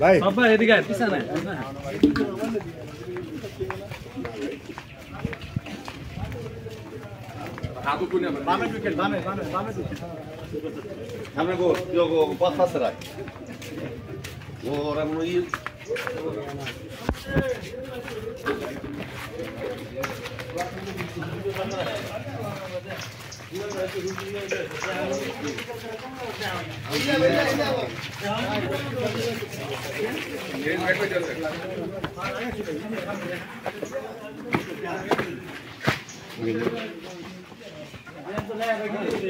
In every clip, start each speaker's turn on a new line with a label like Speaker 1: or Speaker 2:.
Speaker 1: ভাই
Speaker 2: সবাই এদিকে আয়, পিছনে
Speaker 1: বামে ঢুকেন, বামে ঢুকেন।
Speaker 3: সামনে গো পথ পাশে রাখ ওরা মনে হয়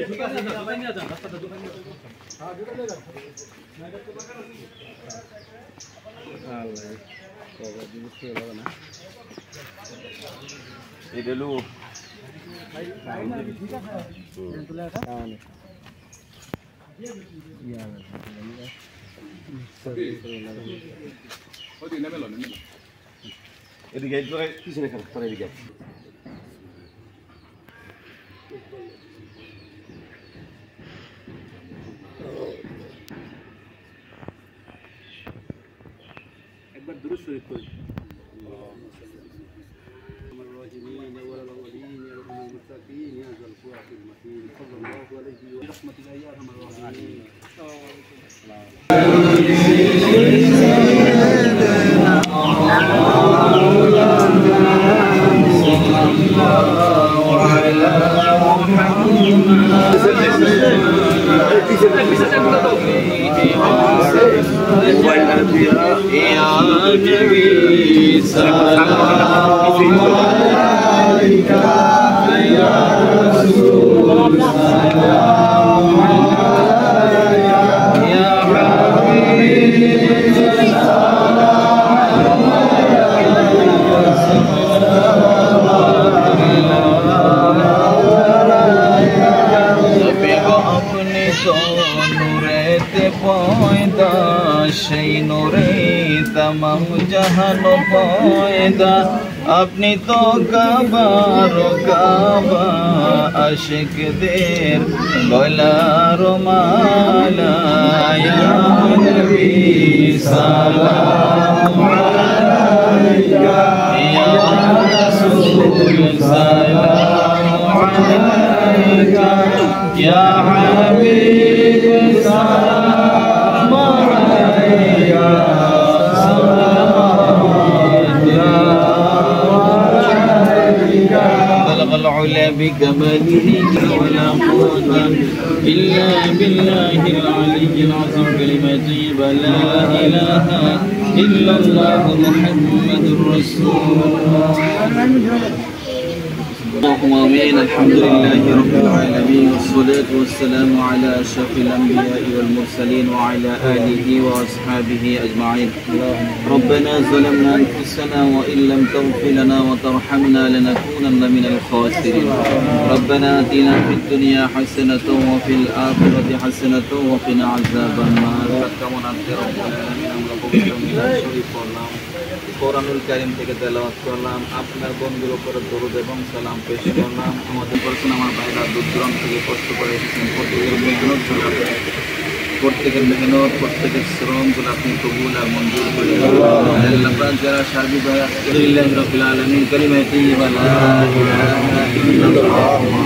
Speaker 2: ঠিক আছে সবাই নিয়ে যান রাস্তাটা দোকান নিয়ে হ্যাঁ দোকান নিয়ে যান আল্লাহ কবে দিন ছিল না
Speaker 3: এডেলু
Speaker 2: ঠিক আছে তুলে আসা হ্যাঁ
Speaker 3: এদিকে পিছনে খারাপ তোর এদিকে
Speaker 2: একবার দুরূদ শরীফ করি
Speaker 4: तमाम जहान पैदा अपनी तो काबारो काबा आशिक देर गलारो माला या नबी सलाम अलैका या रसूल सलाम अलैका या हबीब सलाम अलैका العلا بكماله ولا قوة إلا بالله العلي العظيم كلمة طيبة لا إله إلا الله محمد رسول الله اللهم آمين الحمد لله رب العالمين والصلاة والسلام على أشرف الأنبياء والمرسلين وعلى آله وأصحابه أجمعين ربنا ظلمنا أنفسنا وإن لم تغفر لنا وترحمنا لنكونن من الخاسرين ربنا آتنا في الدنيا حسنة وفي الآخرة حسنة وقنا عذاب النار كما رب العالمين কোরআনুল কারীম থেকে তেলাওয়াত করলাম আপনার বন্ধুর উপর দরুদ এবং সালাম পেশ করলাম আমাদের পরিচয় আমার ভাইরা দূর দূরান্ত থেকে কষ্ট করে এসেছেন প্রত্যেকের মেহনত প্রত্যেকের শ্রমগুলো আপনি কবুল আর মঞ্জুর করে আল্লাহ পাক যারা সার্বিক ভাই আলহামদুলিল্লাহ রাব্বিল আলামিন কালিমা তাইয়্যিবা লা ইলাহা ইল্লাল্লাহ